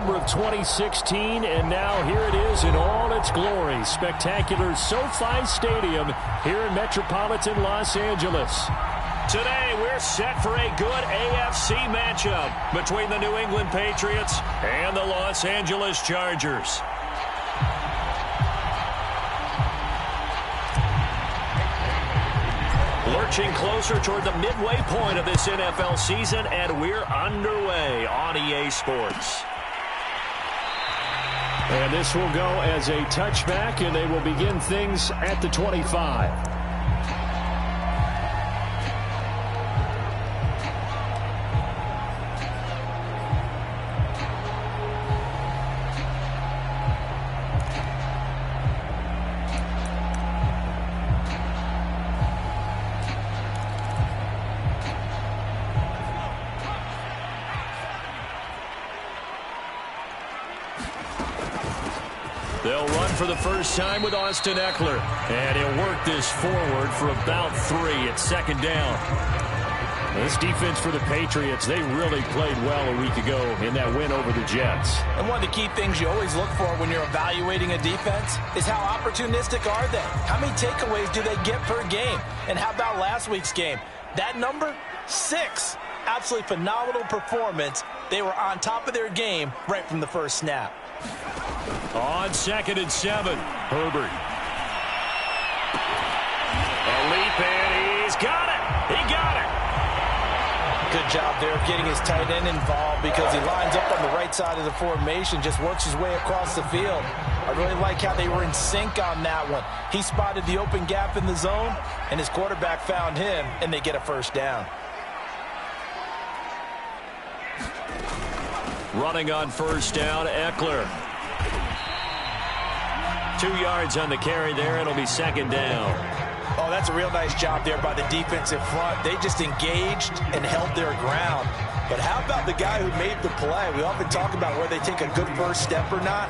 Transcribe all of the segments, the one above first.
November of 2016, and now here it is in all its glory. Spectacular SoFi Stadium here in metropolitan Los Angeles. Today, we're set for a good AFC matchup between the New England Patriots and the Los Angeles Chargers. Lurching closer toward the midway point of this NFL season, and we're underway on EA Sports. And this will go as a touchback, and they will begin things at the 25. They'll run for the first time with Austin Eckler. And he'll work this forward for about 3 at second down. This defense for the Patriots, they really played well a week ago in that win over the Jets. And one of the key things you always look for when you're evaluating a defense is how opportunistic are they? How many takeaways do they get per game? And how about last week's game? That number? 6. Absolutely phenomenal performance. They were on top of their game right from the first snap. On 2nd and 7, Herbert. A leap, and he's got it. He got it. Good job there of getting his tight end involved because he lines up on the right side of the formation, just works his way across the field. I really like how they were in sync on that one. He spotted the open gap in the zone, and his quarterback found him, and they get a first down. Running on first down, Eckler. 2 yards on the carry there. It'll be second down. Oh, that's a real nice job there by the defensive front. They just engaged and held their ground. But how about the guy who made the play? We often talk about whether they take a good first step or not.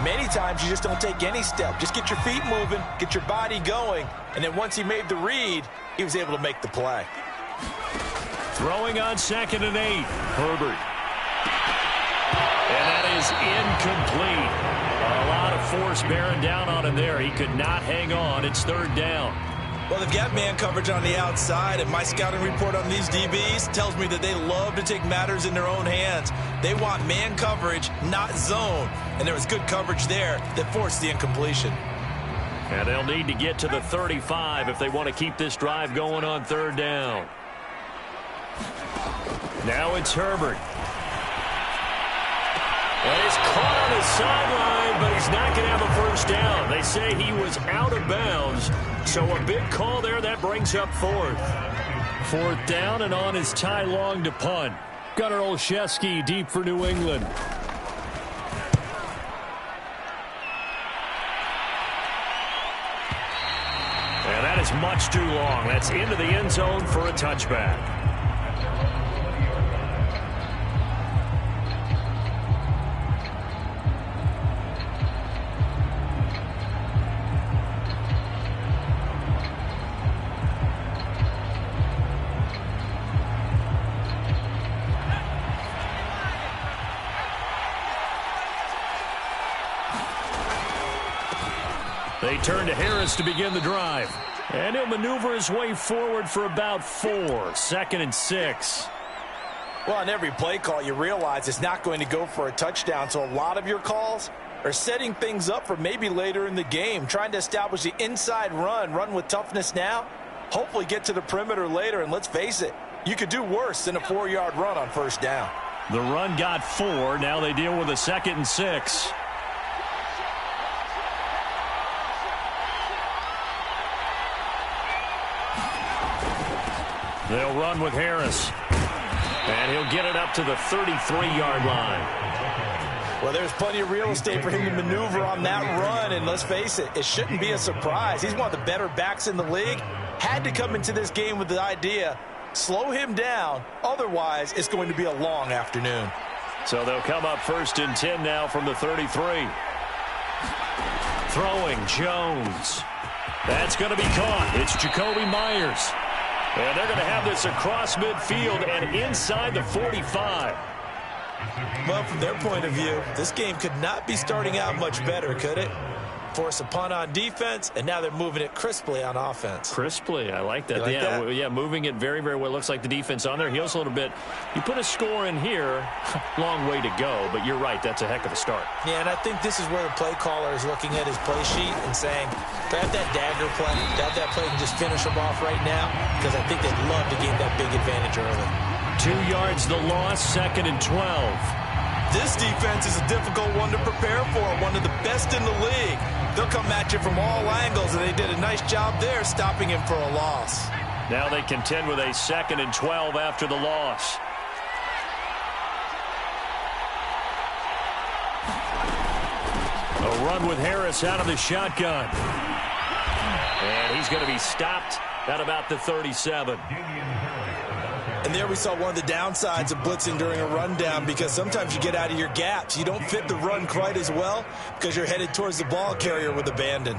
Many times you just don't take any step. Just get your feet moving, get your body going, and then once he made the read, he was able to make the play. Throwing on 2nd and 8, Herbert. And that is incomplete. A lot of force bearing down on him there. He could not hang on. It's third down. Well, they've got man coverage on the outside, and my scouting report on these DBs tells me that they love to take matters in their own hands. They want man coverage, not zone. And there was good coverage there that forced the incompletion. And they'll need to get to the 35 if they want to keep this drive going on third down. Now it's Herbert. And he's caught on his sideline, but he's not going to have a first down. They say he was out of bounds, so a big call there. That brings up 4th. 4th down, and on is Ty Long to punt. Gunnar Olszewski deep for New England. And that is much too long. That's into the end zone for a touchback. They turn to Harris to begin the drive. And he'll maneuver his way forward for about 4. 2nd and 6. Well, on every play call, you realize it's not going to go for a touchdown. So a lot of your calls are setting things up for maybe later in the game, trying to establish the inside run with toughness now, hopefully get to the perimeter later. And let's face it, you could do worse than a 4-yard run on first down. The run got 4. Now they deal with a 2nd and 6. They'll run with Harris. And he'll get it up to the 33-yard line. Well, there's plenty of real estate for him to maneuver on that run. And let's face it, it shouldn't be a surprise. He's one of the better backs in the league. Had to come into this game with the idea, slow him down. Otherwise, it's going to be a long afternoon. So they'll come up 1st and 10 now from the 33. Throwing Jones. That's going to be caught. It's Jacoby Myers. And they're going to have this across midfield and inside the 45. Well, from their point of view, this game could not be starting out much better, could it? Force a punt on defense, and now they're moving it crisply on offense. Crisply, I like that. You like that? Yeah, moving it very, very well. Looks like the defense on their heels a little bit. You put a score in here, long way to go, but you're right, that's a heck of a start. Yeah, and I think this is where the play caller is looking at his play sheet and saying, grab that dagger play, grab that play and just finish them off right now, because I think they'd love to gain that big advantage early. 2 yards the loss, 2nd and 12. This defense is a difficult one to prepare for, one of the best in the league. They'll come at you from all angles, and they did a nice job there stopping him for a loss. Now they contend with a 2nd and 12 after the loss. A run with Harris out of the shotgun. And he's going to be stopped at about the 37. And there we saw one of the downsides of blitzing during a rundown, because sometimes you get out of your gaps. You don't fit the run quite as well because you're headed towards the ball carrier with abandon.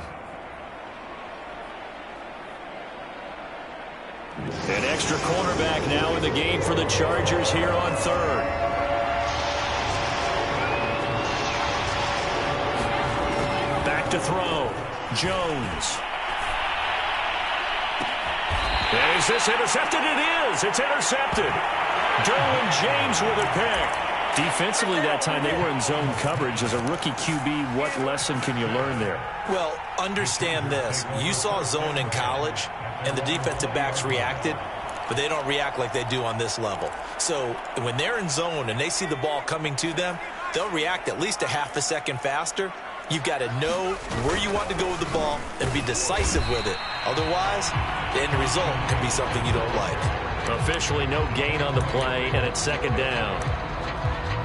An extra cornerback now in the game for the Chargers here on 3rd. Back to throw. Jones. Is this intercepted? It is. It's intercepted. Derwin James with a pick. Defensively that time, they were in zone coverage. As a rookie QB, what lesson can you learn there? Well, understand this. You saw zone in college, and the defensive backs reacted, but they don't react like they do on this level. So when they're in zone and they see the ball coming to them, they'll react at least a half a second faster. You've got to know where you want to go with the ball and be decisive with it. Otherwise, the end result can be something you don't like. Officially no gain on the play, and it's 2nd down.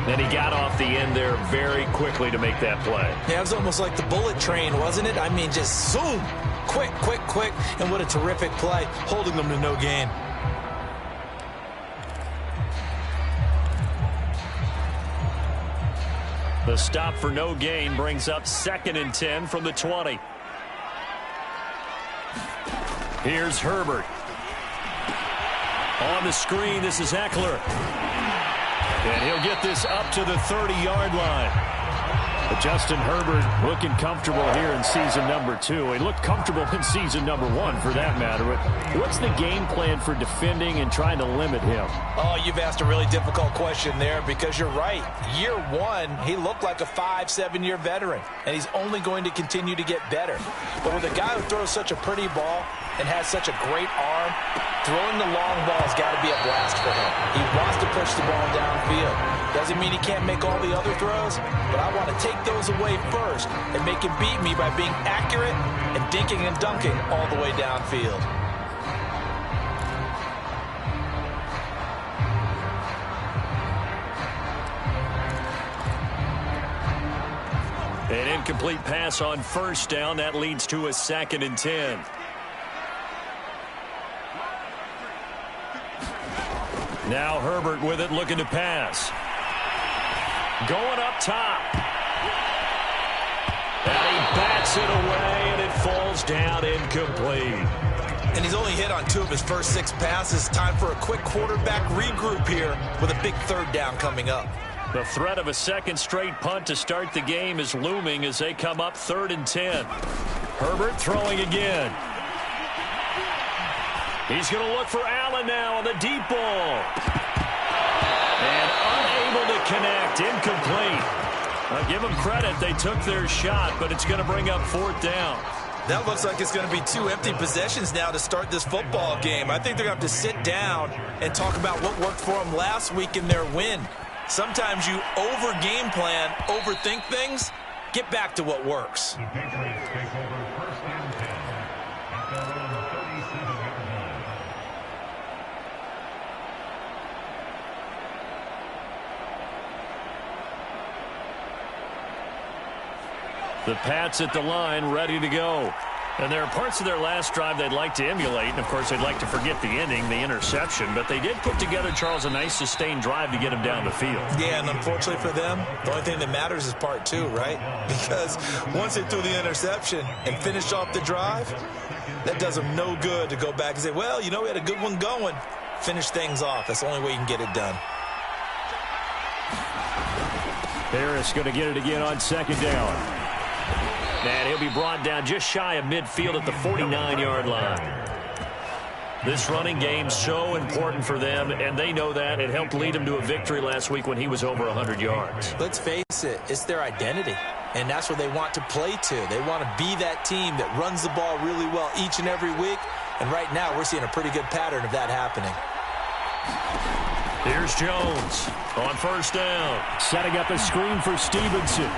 Then he got off the end there very quickly to make that play. Yeah, it was almost like the bullet train, wasn't it? I mean, just zoom, quick, quick, quick, and what a terrific play, holding them to no gain. The stop for no gain brings up 2nd and 10 from the 20. Here's Herbert. On the screen, this is Eckler. And he'll get this up to the 30-yard line. But Justin Herbert looking comfortable here in season number 2. He looked comfortable in season number 1, for that matter. What's the game plan for defending and trying to limit him? Oh, you've asked a really difficult question there, because you're right. Year 1, he looked like a 5-7-year veteran, and he's only going to continue to get better. But with a guy who throws such a pretty ball and has such a great arm, throwing the long ball has got to be a blast for him. He wants to push the ball downfield. Doesn't mean he can't make all the other throws, but I want to take those away first and make him beat me by being accurate and dinking and dunking all the way downfield. An incomplete pass on 1st down. That leads to a 2nd and 10. Now Herbert with it, looking to pass. Going up top. And he bats it away, and it falls down incomplete. And he's only hit on 2 of his first 6 passes. Time for a quick quarterback regroup here with a big 3rd down coming up. The threat of a 2nd straight punt to start the game is looming as they come up 3rd and 10. Herbert throwing again. He's going to look for Allen now on the deep ball. And unable to connect, incomplete. I'll give them credit, they took their shot, but it's going to bring up 4th down. That looks like it's going to be 2 empty possessions now to start this football game. I think they're going to have to sit down and talk about what worked for them last week in their win. Sometimes you over-game plan, overthink things, get back to what works. The Pats at the line, ready to go. And there are parts of their last drive they'd like to emulate. And, of course, they'd like to forget the ending, the interception. But they did put together, Charles, a nice sustained drive to get him down the field. Yeah, and unfortunately for them, the only thing that matters is part 2, right? Because once they threw the interception and finished off the drive, that does them no good to go back and say, well, you know, we had a good one going. Finish things off. That's the only way you can get it done. Harris going to get it again on second down. And he'll be brought down just shy of midfield at the 49-yard line. This running game so important for them, and they know that. It helped lead them to a victory last week when he was over 100 yards. Let's face it, it's their identity, and that's what they want to play to. They want to be that team that runs the ball really well each and every week, and right now we're seeing a pretty good pattern of that happening. Here's Jones on first down. Setting up a screen for Stevenson.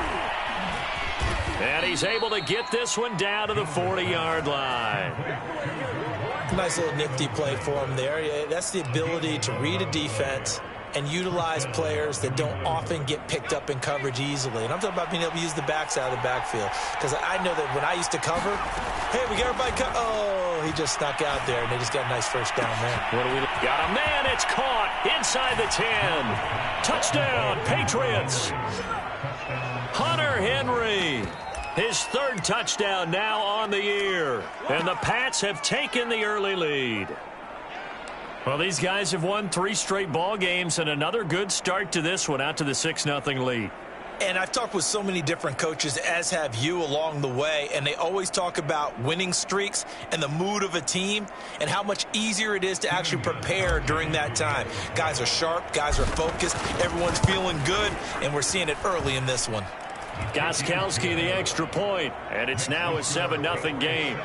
And he's able to get this one down to the 40-yard line. Nice little nifty play for him there. That's the ability to read a defense and utilize players that don't often get picked up in coverage easily. And I'm talking about being able to use the backside of the backfield. Because I know that when I used to cover, hey, we got everybody cover. Oh, he just snuck out there, and they just got a nice first down there. What do we got? A man, it's caught inside the 10. Touchdown, Patriots. Hunter Henry. His third touchdown now on the year. And the Pats have taken the early lead. Well, these guys have won 3 straight ball games, and another good start to this one, out to the 6-0 lead. And I've talked with so many different coaches, as have you, along the way, and they always talk about winning streaks and the mood of a team and how much easier it is to actually prepare during that time. Guys are sharp, guys are focused, everyone's feeling good, and we're seeing it early in this one. Gostkowski the extra point, and it's now a 7-0 game.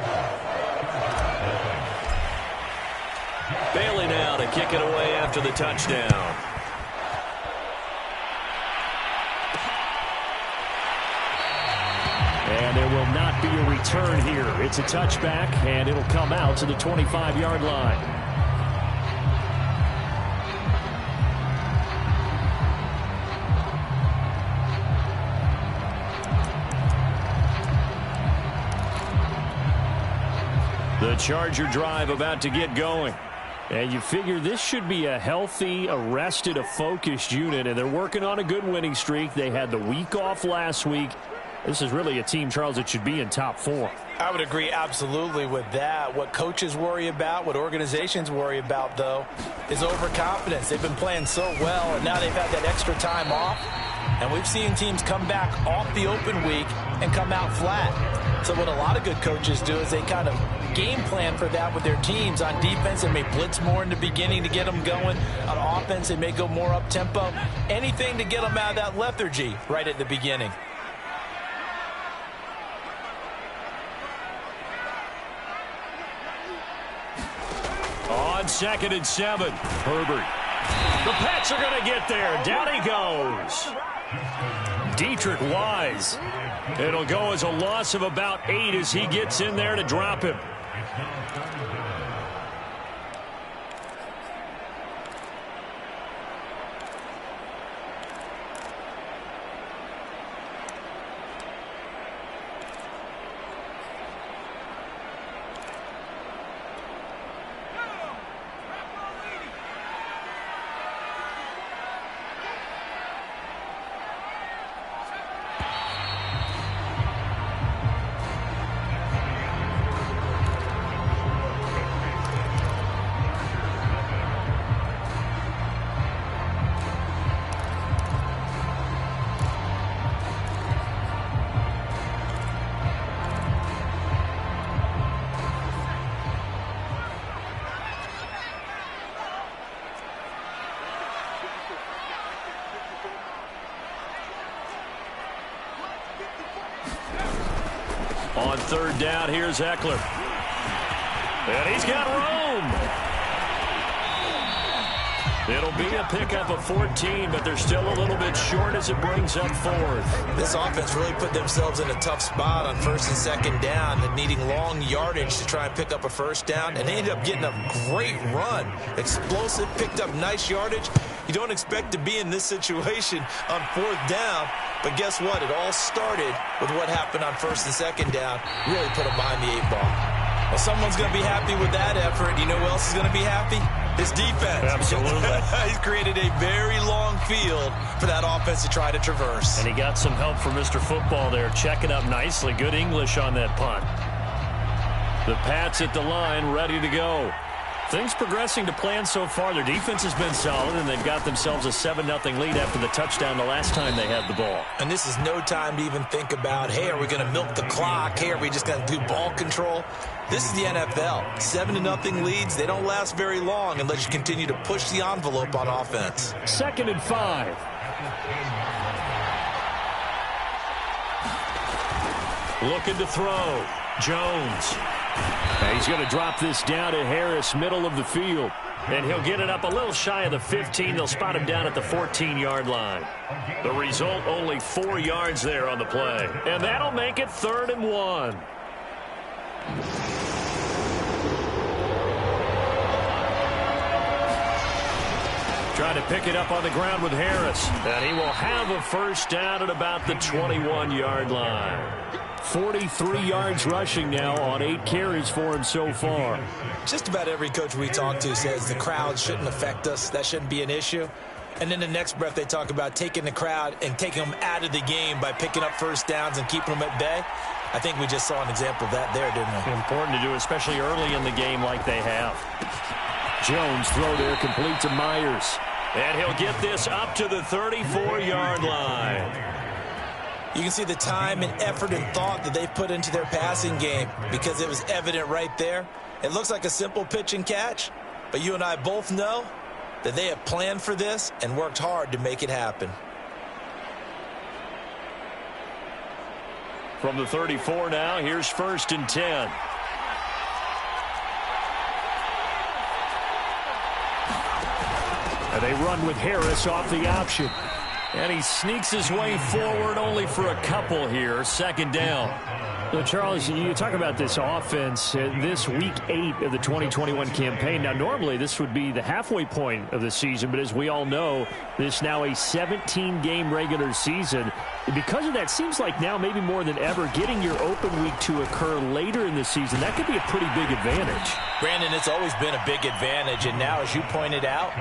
Bailey now to kick it away after the touchdown. And there will not be a return here. It's a touchback, and it'll come out to the 25-yard line. The Charger drive about to get going. And you figure this should be a healthy, arrested, a focused unit, and they're working on a good winning streak. They had the week off last week. This is really a team, Charles, that should be in top 4. I would agree absolutely with that. What coaches worry about, what organizations worry about, though, is overconfidence. They've been playing so well, and now they've had that extra time off. And we've seen teams come back off the open week and come out flat. So what a lot of good coaches do is they kind of game plan for that with their teams. On defense, they may blitz more in the beginning to get them going. On offense, they may go more up-tempo. Anything to get them out of that lethargy right at the beginning. On 2nd and 7, Herbert. The Pats are going to get there. Down he goes. Dietrich Wise. It'll go as a loss of about 8 as he gets in there to drop him. On 3rd down, here's Eckler. And he's got room. It'll be a pickup of 14, but they're still a little bit short as it brings up 4th. This offense really put themselves in a tough spot on 1st and 2nd down, and needing long yardage to try and pick up a 1st down, and they ended up getting a great run. Explosive, picked up nice yardage. You don't expect to be in this situation on 4th down, but guess what? It all started with what happened on 1st and 2nd down. Really put them behind the 8 ball. Well, someone's going to be happy with that effort. You know who else is going to be happy? His defense. Absolutely. He's created a very long field for that offense to try to traverse. And he got some help from Mr. Football there, checking up nicely. Good English on that punt. The Pats at the line, ready to go. Things progressing to plan so far. Their defense has been solid, and they've got themselves a 7-0 lead after the touchdown the last time they had the ball. And this is no time to even think about, hey, are we going to milk the clock? Hey, are we just going to do ball control? This is the NFL. 7-0 leads, they don't last very long unless you continue to push the envelope on offense. 2nd and 5. Looking to throw. Jones. And he's going to drop this down to Harris, middle of the field. And he'll get it up a little shy of the 15. They'll spot him down at the 14-yard line. The result, only 4 yards there on the play. And that'll make it 3rd and 1. Trying to pick it up on the ground with Harris. And he will have a first down at about the 21-yard line. 43 yards rushing now on 8 carries for him so far. Just about every coach we talk to says the crowd shouldn't affect us. That shouldn't be an issue. And then the next breath they talk about taking the crowd and taking them out of the game by picking up first downs and keeping them at bay. I think we just saw an example of that there, didn't we? Important to do, especially early in the game like they have. Jones throw there complete to Myers. And he'll get this up to the 34-yard line. You can see the time and effort and thought that they put into their passing game because it was evident right there. It looks like a simple pitch and catch, but you and I both know that they have planned for this and worked hard to make it happen. From the 34 now, here's 1st and 10. And they run with Harris off the option. And he sneaks his way forward only for a couple here. 2nd down. So, Charles, you talk about this offense, this week 8 of the 2021 campaign. Now, normally this would be the halfway point of the season, but as we all know, this now a 17-game regular season. Because of that, seems like now maybe more than ever, getting your open week to occur later in the season, that could be a pretty big advantage. Brandon, it's always been a big advantage, and now, as you pointed out,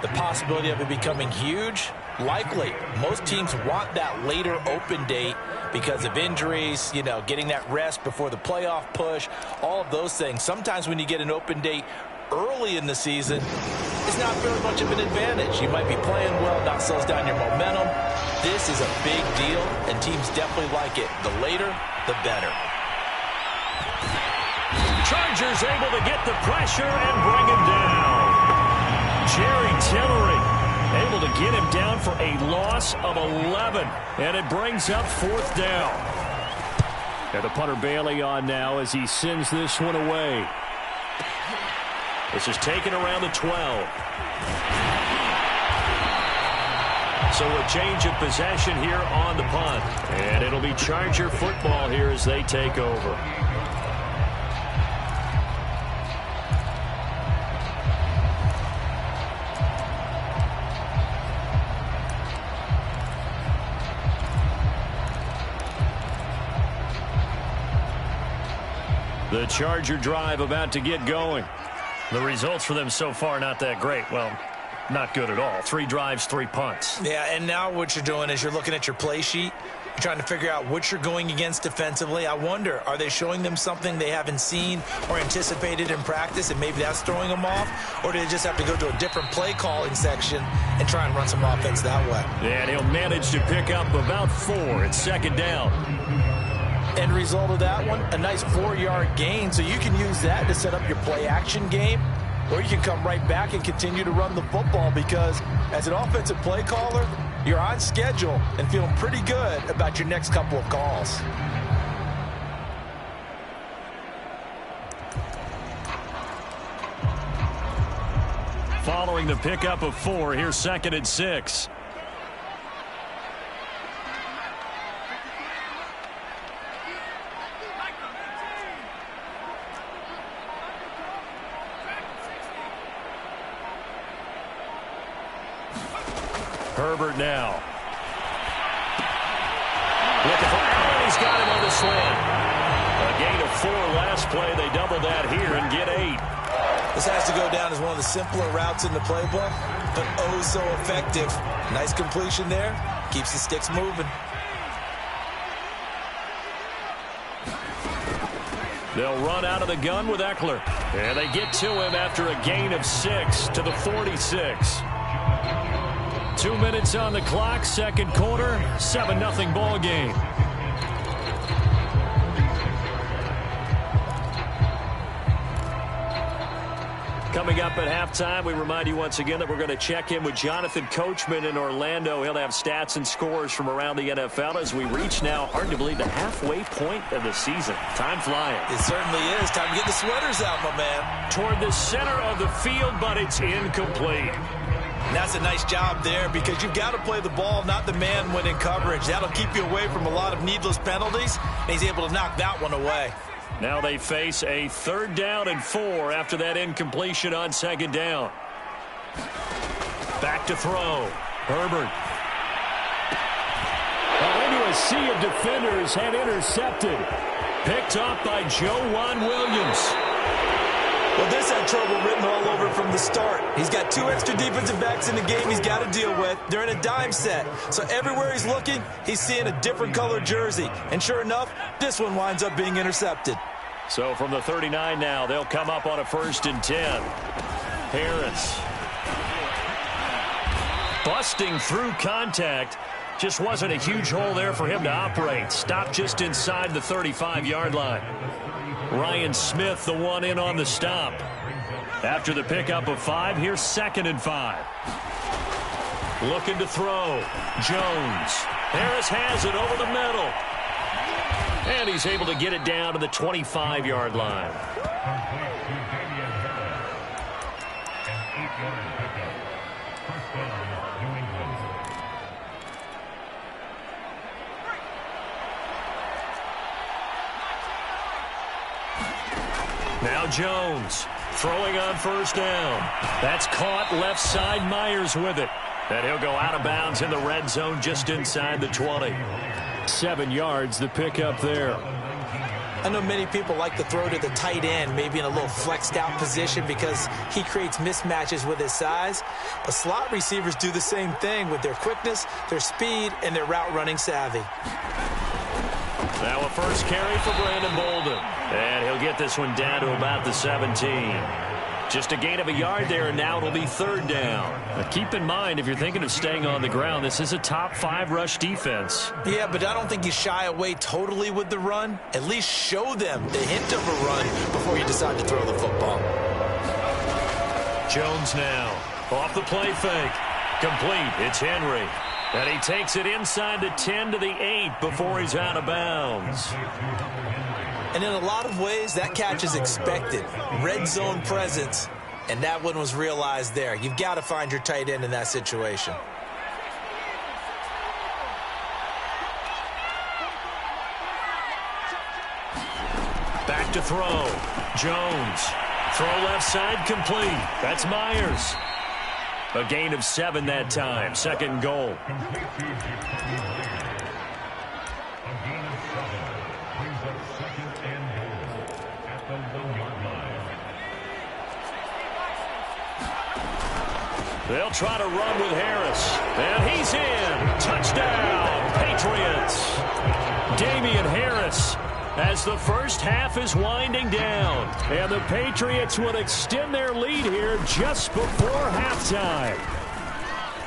the possibility of it becoming huge, likely. Most teams want that later open date because of injuries, you know, getting that rest before the playoff push, all of those things. Sometimes when you get an open date early in the season, it's not very much of an advantage. You might be playing well, not slows down your momentum. This is a big deal, and teams definitely like it. The later, the better. Chargers able to get the pressure and bring him down. Jerry Tillery able to get him down for a loss of 11. And it brings up 4th down. And the punter Bailey on now as he sends this one away. This is taken around the 12. So a change of possession here on the punt. And it'll be Charger football here as they take over. The Charger drive about to get going. The results for them so far not that great. Well, not good at all. 3 drives, 3 punts. Yeah, and now what you're doing is you're looking at your play sheet. You're trying to figure out what you're going against defensively. I wonder, are they showing them something they haven't seen or anticipated in practice, and maybe that's throwing them off? Or do they just have to go to a different play calling section and try and run some offense that way? And he'll manage to pick up about 4. It's 2nd down. End result of that one, a nice 4-yard gain. So you can use that to set up your play-action game, or you can come right back and continue to run the football because as an offensive play caller, you're on schedule and feeling pretty good about your next couple of calls. Following the pickup of 4, here's 2nd and 6. Herbert now. Looking for Allen. He's got him on the slant. A gain of 4 last play. They double that here and get 8. This has to go down as one of the simpler routes in the playbook, but oh so effective. Nice completion there. Keeps the sticks moving. They'll run out of the gun with Eckler. And they get to him after a gain of 6 to the 46. 2 minutes on the clock, second quarter, 7-0 ball game. Coming up at halftime, we remind you once again that we're going to check in with Jonathan Coachman in Orlando. He'll have stats and scores from around the NFL as we reach now, hard to believe, the halfway point of the season. Time flying. It certainly is. Time to get the sweaters out, my man. Toward the center of the field, but it's incomplete. And that's a nice job there because you've got to play the ball, not the man when in coverage. That'll keep you away from a lot of needless penalties, and he's able to knock that one away. Now they face a 3rd down and 4 after that incompletion on 2nd down. Back to throw. Herbert. Into a sea of defenders, had intercepted. Picked off by Juan Williams. Well, this had trouble written all over from the start. He's got 2 extra defensive backs in the game he's got to deal with. They're in a dime set. So everywhere he's looking, he's seeing a different color jersey. And sure enough, this one winds up being intercepted. So from the 39 now, they'll come up on a 1st and 10. Harris. Busting through contact. Just wasn't a huge hole there for him to operate. Stopped just inside the 35-yard line. Ryan Smith, the one in on the stop. After the pickup of 5, here's 2nd and 5. Looking to throw. Jones. Harris has it over the middle. And he's able to get it down to the 25-yard line. Now Jones throwing on 1st down. That's caught left side. Myers with it. And he'll go out of bounds in the red zone just inside the 20. 7 yards, the pickup there. I know many people like to throw to the tight end, maybe in a little flexed out position because he creates mismatches with his size. But slot receivers do the same thing with their quickness, their speed, and their route running savvy. Now a first carry for Brandon Bolden. And he'll get this one down to about the 17. Just a gain of a yard there, and now it'll be 3rd down. Now keep in mind, if you're thinking of staying on the ground, this is a top 5 rush defense. Yeah, but I don't think you shy away totally with the run. At least show them the hint of a run before you decide to throw the football. Jones now off the play fake. Complete. It's Henry. And he takes it inside the 10 to the 8 before he's out of bounds. And in a lot of ways, that catch is expected. Red zone presence, and that one was realized there. You've got to find your tight end in that situation. Back to throw. Jones. Throw left side complete. That's Myers. A gain of 7 that time. 2nd goal. They'll try to run with Harris. And he's in. Touchdown, Patriots. Damian Harris as the first half is winding down. And the Patriots will extend their lead here just before halftime.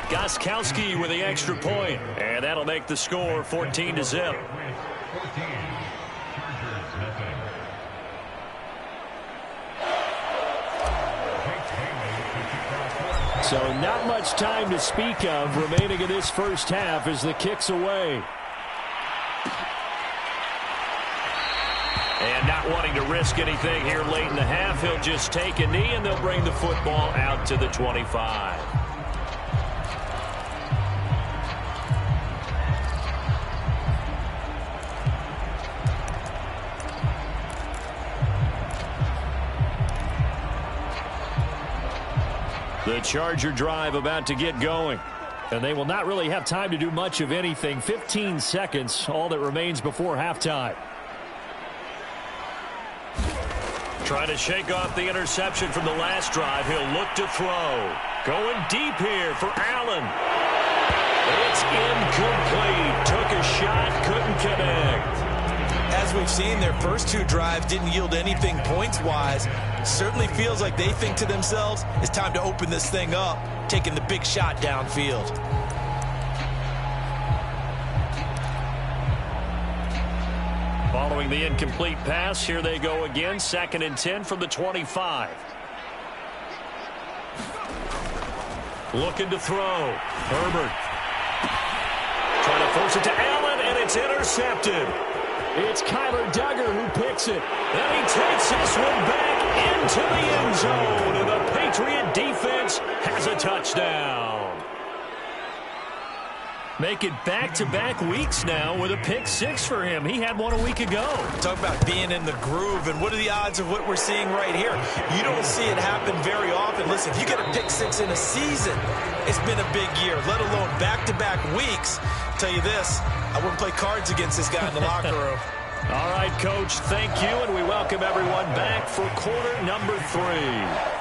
Gostkowski with the extra point. And that'll make the score 14-0. So not much time to speak of remaining in this first half as the kick's away. And not wanting to risk anything here late in the half, he'll just take a knee and they'll bring the football out to the 25. The Charger drive about to get going. And they will not really have time to do much of anything. 15 seconds, all that remains before halftime. Trying to shake off the interception from the last drive. He'll look to throw. Going deep here for Allen. It's incomplete. Took a shot, couldn't connect. As we've seen, their first 2 drives didn't yield anything points-wise, Certainly feels like they think to themselves, it's time to open this thing up, taking the big shot downfield. Following the incomplete pass, here they go again. 2nd and 10 from the 25. Looking to throw. Herbert. Trying to force it to Allen, and it's intercepted. It's Kyler Duggar who picks it. And he takes this one back into the end zone. And the Patriot defense has a touchdown. Make it back-to-back weeks now with a pick 6 for him. He had one a week ago. Talk about being in the groove, and what are the odds of what we're seeing right here? You don't see it happen very often. Listen, if you get a pick 6 in a season, it's been a big year, let alone back-to-back weeks. I'll tell you this, I wouldn't play cards against this guy in the locker room. All right, Coach, thank you, and we welcome everyone back for quarter number 3.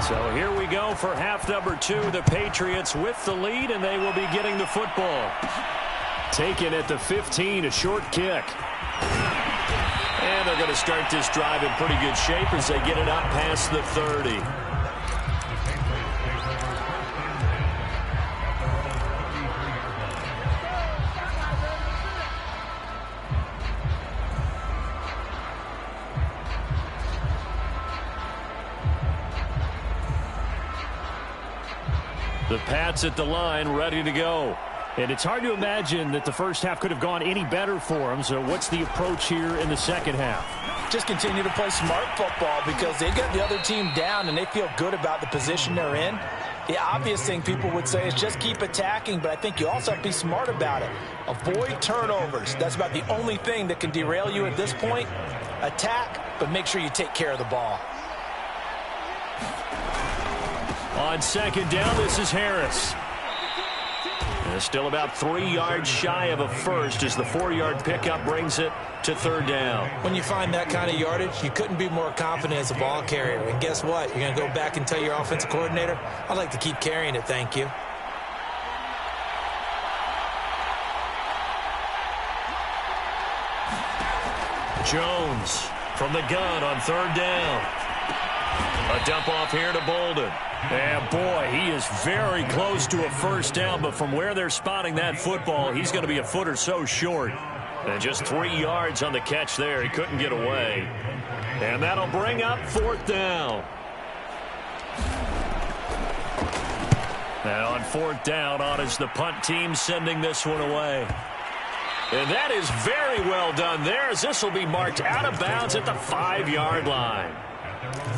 So here we go for half number 2. The Patriots with the lead, and they will be getting the football. Taken at the 15, a short kick. And they're going to start this drive in pretty good shape as they get it up past the 30. The Pats at the line, ready to go. And it's hard to imagine that the first half could have gone any better for them. So what's the approach here in the second half? Just continue to play smart football because they got the other team down and they feel good about the position they're in. The obvious thing people would say is just keep attacking, but I think you also have to be smart about it. Avoid turnovers. That's about the only thing that can derail you at this point. Attack, but make sure you take care of the ball. On second down, this is Harris. And still about 3 yards shy of a first as the 4-yard pickup brings it to third down. When you find that kind of yardage, you couldn't be more confident as a ball carrier. And guess what? You're going to go back and tell your offensive coordinator, I'd like to keep carrying it, thank you. Jones from the gun on third down. A dump off here to Bolden. And boy, he is very close to a first down, but from where they're spotting that football, he's going to be a foot or so short. And just 3 yards on the catch there. He couldn't get away. And that'll bring up fourth down. And on fourth down, on is the punt team sending this one away. And that is very well done there, as this will be marked out of bounds at the 5-yard line.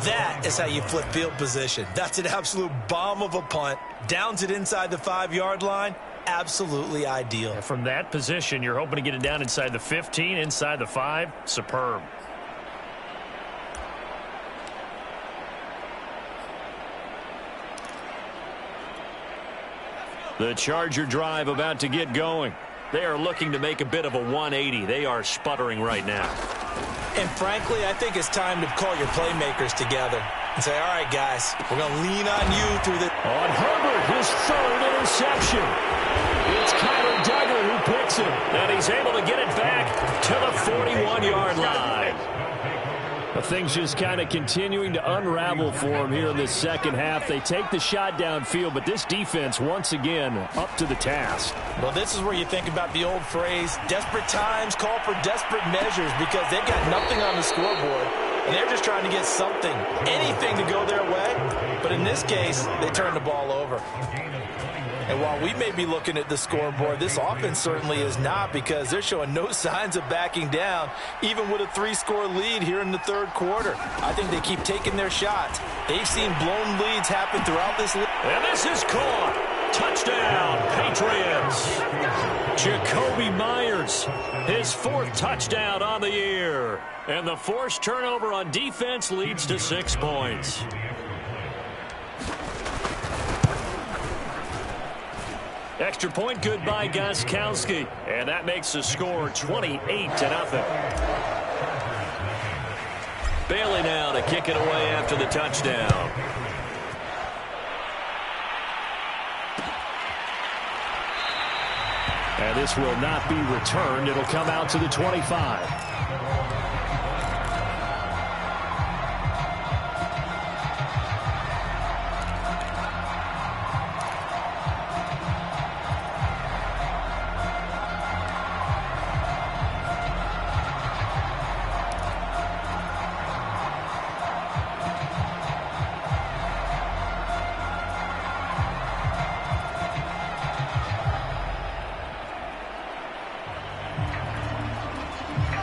That is how you flip field position. That's an absolute bomb of a punt. Downs it inside the 5-yard line. Absolutely ideal. And from that position, you're hoping to get it down inside the 15, inside the 5. Superb. The Charger drive about to get going. They are looking to make a bit of a 180. They are sputtering right now. And frankly, I think it's time to call your playmakers together and say, all right, guys, we're going to lean on you through the... On Herbert, his 3rd interception. It's Kyler Duggar who picks it. And he's able to get it back to the 41-yard line. Things just kind of continuing to unravel for him here in this second half. They take the shot downfield, but this defense, once again, up to the task. Well, this is where you think about the old phrase, desperate times call for desperate measures, because they've got nothing on the scoreboard, and they're just trying to get something, anything to go their way. But in this case, they turn the ball over. And while we may be looking at the scoreboard, this offense certainly is not, because they're showing no signs of backing down, even with a 3-score lead here in the third quarter. I think they keep taking their shots. They've seen blown leads happen throughout this league. And this is caught. Touchdown, Patriots. Jacoby Myers, his 4th touchdown on the year. And the forced turnover on defense leads to 6 points. Extra point good by Gostkowski. And that makes the score 28-0. Bailey now to kick it away after the touchdown. And this will not be returned. It'll come out to the 25.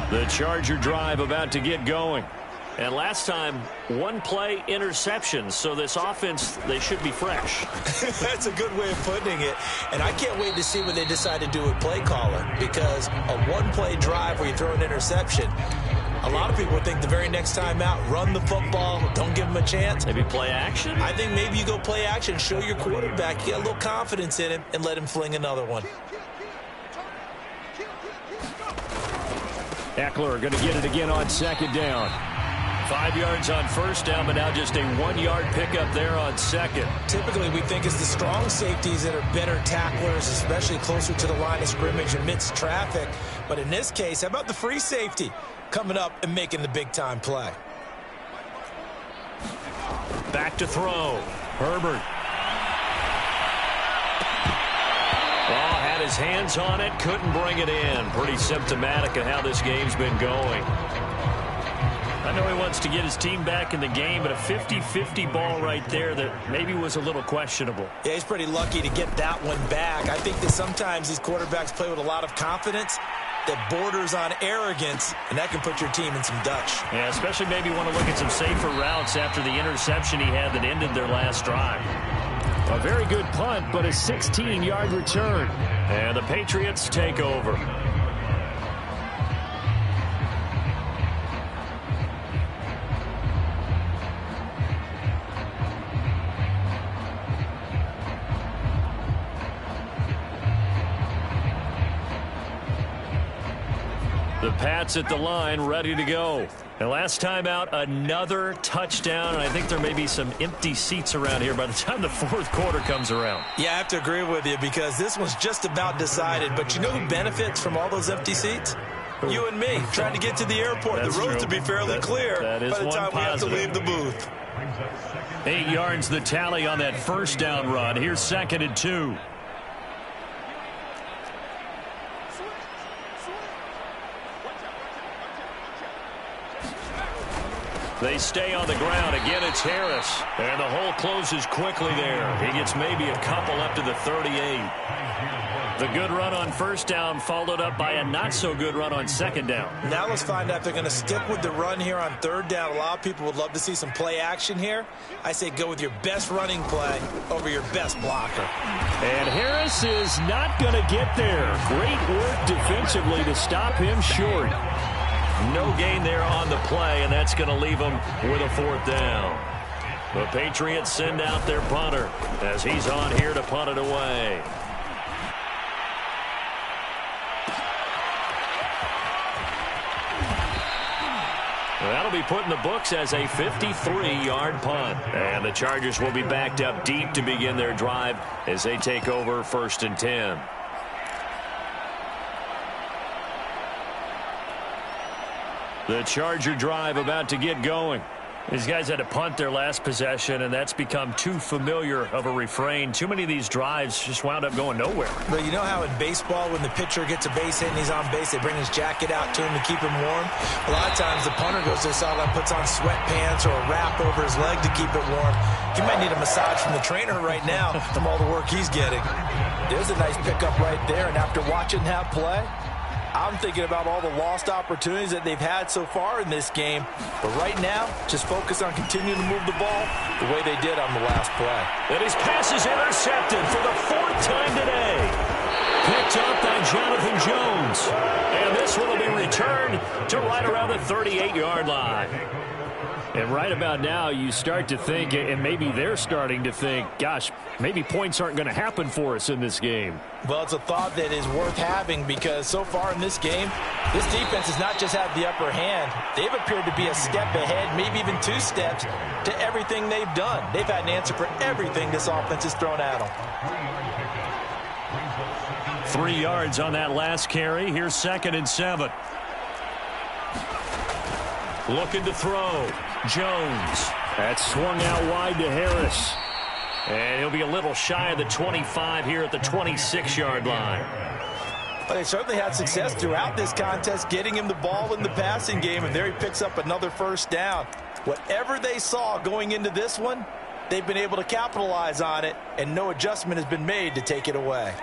The Charger drive about to get going. And last time, one play interception. So this offense, they should be fresh. That's a good way of putting it. And I can't wait to see what they decide to do with play caller. Because a one-play drive where you throw an interception, a lot of people think the very next time out, run the football, don't give them a chance. Maybe play action? I think maybe you go play action, show your quarterback, get a little confidence in him, and let him fling another one. Eckler going to get it again on second down. 5 yards on first down, but now just a 1-yard pickup there on second. Typically, we think it's the strong safeties that are better tacklers, especially closer to the line of scrimmage amidst traffic. But in this case, how about the free safety coming up and making the big-time play? Back to throw. Herbert. Ball had his hands on it, couldn't bring it in. Pretty symptomatic of how this game's been going. I know he wants to get his team back in the game, but a 50-50 ball right there that maybe was a little questionable. Yeah, he's pretty lucky to get that one back. I think that sometimes these quarterbacks play with a lot of confidence that borders on arrogance, and that can put your team in some Dutch. Yeah, especially maybe want to look at some safer routes after the interception he had that ended their last drive. A very good punt, but a 16-yard return. And the Patriots take over. The Pats at the line, ready to go. And last time out, another touchdown, and I think there may be some empty seats around here by the time the fourth quarter comes around. Yeah, I have to agree with you because this one's just about decided. But you know who benefits from all those empty seats? You and me, trying to get to the airport. That's the roads true. to be fairly clear by the time we have to leave the booth. 8 yards the tally on that first down run. Here's 2nd and 2. They stay on the ground. Again, it's Harris. And the hole closes quickly there. He gets maybe a couple up to the 38. The good run on first down followed up by a not-so-good run on second down. Now let's find out if they're going to stick with the run here on third down. A lot of people would love to see some play action here. I say go with your best running play over your best blocker. And Harris is not going to get there. Great work defensively to stop him short. No gain there on the play, and that's going to leave them with a fourth down. The Patriots send out their punter as he's on here to punt it away. That'll be put in the books as a 53-yard punt. And the Chargers will be backed up deep to begin their drive as they take over 1st and 10. The Charger drive about to get going. These guys had to punt their last possession, and that's become too familiar of a refrain. Too many of these drives just wound up going nowhere. But you know how in baseball, when the pitcher gets a base hit and he's on base, they bring his jacket out to him to keep him warm? A lot of times the punter goes to the sideline, puts on sweatpants or a wrap over his leg to keep it warm. He might need a massage from the trainer right now from all the work he's getting. There's a nice pickup right there, and after watching that play, I'm thinking about all the lost opportunities that they've had so far in this game. But right now, just focus on continuing to move the ball the way they did on the last play. And his pass is intercepted for the 4th time today. Picked up by Jonathan Jones. And this one will be returned to right around the 38-yard line. And right about now, you start to think, and maybe they're starting to think, gosh, maybe points aren't going to happen for us in this game. Well, it's a thought that is worth having because so far in this game, this defense has not just had the upper hand. They've appeared to be a step ahead, maybe even 2 steps, to everything they've done. They've had an answer for everything this offense has thrown at them. 3 yards on that last carry. Here's 2nd and 7. Looking to throw. Jones. That's swung out wide to Harris. And he'll be a little shy of the 25 here at the 26-yard line. But they certainly had success throughout this contest getting him the ball in the passing game, and there he picks up another first down. Whatever they saw going into this one, they've been able to capitalize on it, and no adjustment has been made to take it away.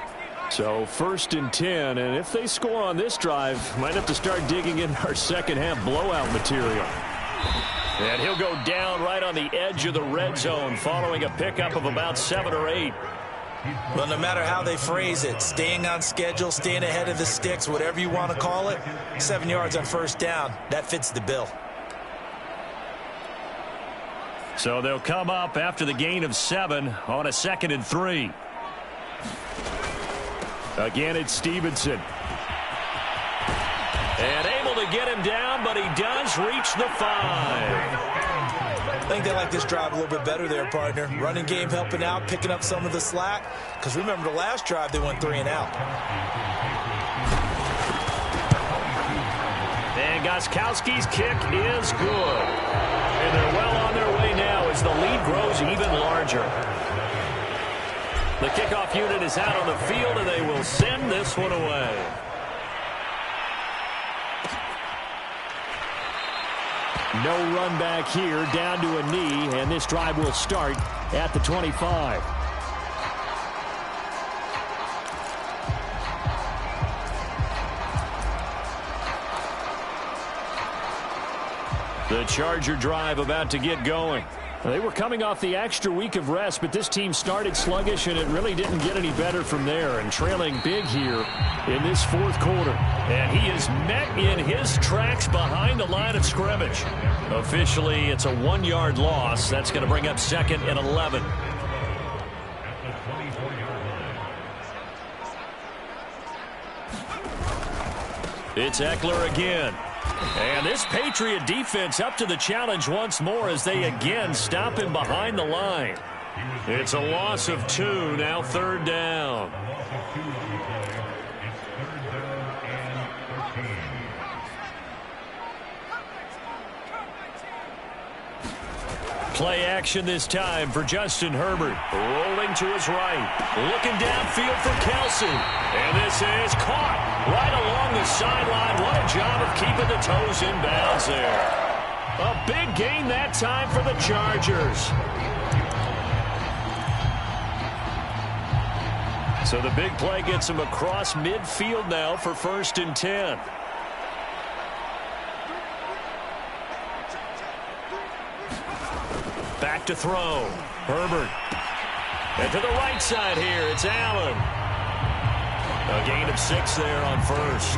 So 1st and 10, and if they score on this drive, might have to start digging in our second-half blowout material. And he'll go down right on the edge of the red zone following a pickup of about 7 or 8. Well, no matter how they phrase it, staying on schedule, staying ahead of the sticks, whatever you want to call it, 7 yards on first down, that fits the bill. So they'll come up after the gain of 7 on a 2nd and 3. Again, it's Stevenson. And able to get him down, but he does reach the 5. I think they like this drive a little bit better there, partner. Running game helping out, picking up some of the slack. Because remember the last drive, they went 3 and out. And Gostkowski's kick is good. And they're well on their way now as the lead grows even larger. The kickoff unit is out on the field, and they will send this one away. No run back here, down to a knee, and this drive will start at the 25. The Charger drive about to get going. They were coming off the extra week of rest, but this team started sluggish, and it really didn't get any better from there, and trailing big here in this 4th quarter. And he is met in his tracks behind the line of scrimmage. Officially, it's a 1-yard loss. That's going to bring up 2nd and 11. It's Eckler again. And this Patriot defense up to the challenge once more as they again stop him behind the line. It's a loss of 2, now 3rd down. Play action this time for Justin Herbert. Rolling to his right. Looking downfield for Kelsey. And this is caught right along the sideline. What a job of keeping the toes in bounds there. A big gain that time for the Chargers. So the big play gets him across midfield now for 1st and 10. Back to throw. Herbert. And to the right side here, it's Allen. A gain of 6 there on 1st.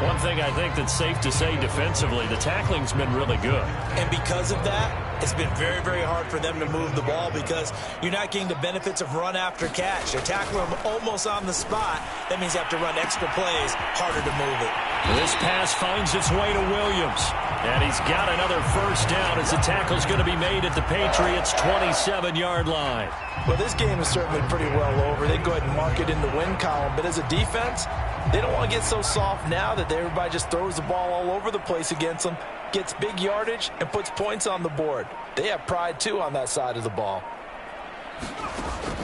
One thing I think that's safe to say defensively, the tackling's been really good. And because of that, it's been very, very hard for them to move the ball because you're not getting the benefits of run after catch. They're tackling them almost on the spot. That means you have to run extra plays, harder to move it. This pass finds its way to Williams. And he's got another first down as the tackle's going to be made at the Patriots' 27-yard line. Well, this game is certainly pretty well over. They go ahead and mark it in the win column. But as a defense, they don't want to get so soft now that everybody just throws the ball all over the place against them, gets big yardage, and puts points on the board. They have pride, too, on that side of the ball.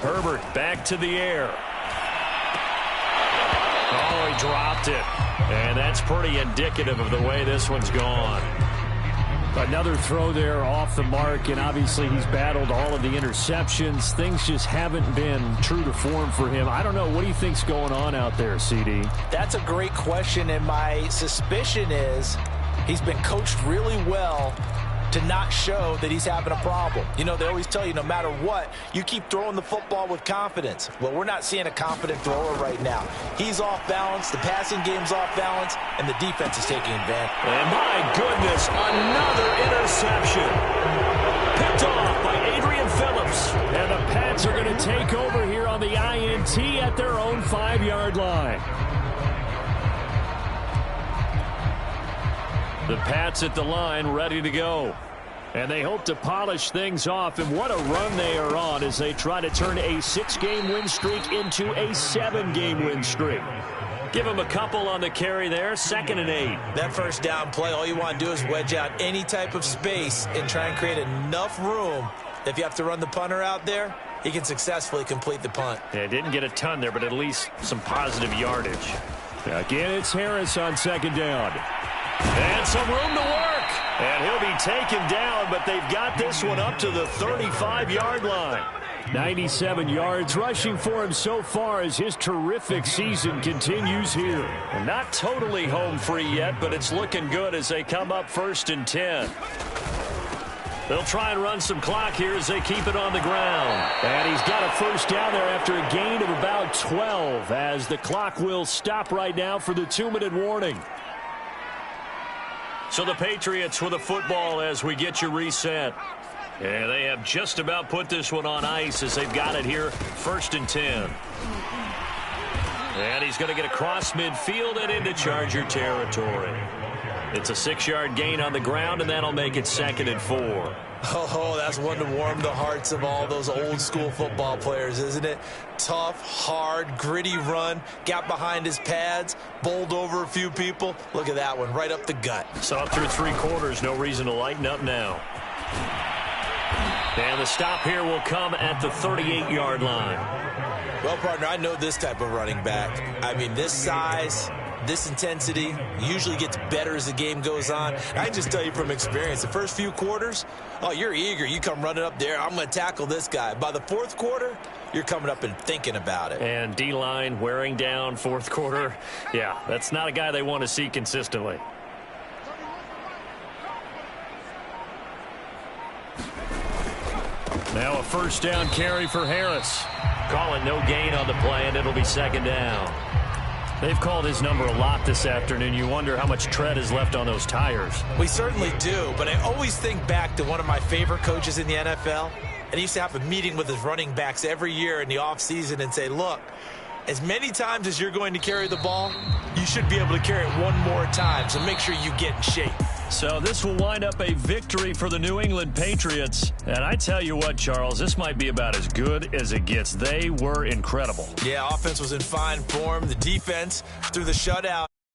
Herbert back to the air. Oh, he dropped it. And that's pretty indicative of the way this one's gone. Another throw there off the mark, and obviously he's battled all of the interceptions. Things just haven't been true to form for him. I don't know. What do you think's going on out there, CD? That's a great question, and my suspicion is he's been coached really well to not show that he's having a problem. You know, they always tell you no matter what, you keep throwing the football with confidence. Well, we're not seeing a confident thrower right now. He's off balance, the passing game's off balance, and the defense is taking advantage. And my goodness, another interception. Picked off by Adrian Phillips. And the Pats are going to take over here on the INT at their own 5-yard line. The Pats at the line, ready to go. And they hope to polish things off, and what a run they are on as they try to turn a 6-game win streak into a 7-game win streak. Give him a couple on the carry there, 2nd and 8. That first down play, all you want to do is wedge out any type of space and try and create enough room. If you have to run the punter out there, he can successfully complete the punt. Yeah, didn't get a ton there, but at least some positive yardage. Again, it's Harris on 2nd down. And some room to work. And he'll be taken down, but they've got this one up to the 35-yard line. 97 yards rushing for him so far as his terrific season continues here. And not totally home free yet, but it's looking good as they come up 1st and 10. They'll try and run some clock here as they keep it on the ground. And he's got a first down there after a gain of about 12 as the clock will stop right now for the 2-minute warning. So the Patriots with a football as we get you reset. Yeah, they have just about put this one on ice as they've got it here, 1st and 10. And he's going to get across midfield and into Charger territory. It's a 6-yard gain on the ground, and that'll make it 2nd and 4. Oh, that's one to warm the hearts of all those old-school football players, isn't it? Tough, hard, gritty run, got behind his pads, bowled over a few people. Look at that one, right up the gut. Saw through 3 quarters, no reason to lighten up now. And the stop here will come at the 38-yard line. Well, partner, I know this type of running back. I mean, this size, this intensity usually gets better as the game goes on. I can just tell you from experience, the first few quarters, oh, you're eager. You come running up there, I'm going to tackle this guy. By the 4th quarter, you're coming up and thinking about it. And D-line wearing down 4th quarter. Yeah, that's not a guy they want to see consistently. Now a first down carry for Harris. Call it no gain on the play, and it'll be 2nd down. They've called his number a lot this afternoon. You wonder how much tread is left on those tires. We certainly do, but I always think back to one of my favorite coaches in the NFL, and he used to have a meeting with his running backs every year in the offseason and say, look, as many times as you're going to carry the ball, you should be able to carry it one more time, so make sure you get in shape. So this will wind up a victory for the New England Patriots. And I tell you what, Charles, this might be about as good as it gets. They were incredible. Yeah, offense was in fine form. The defense, through the shutout.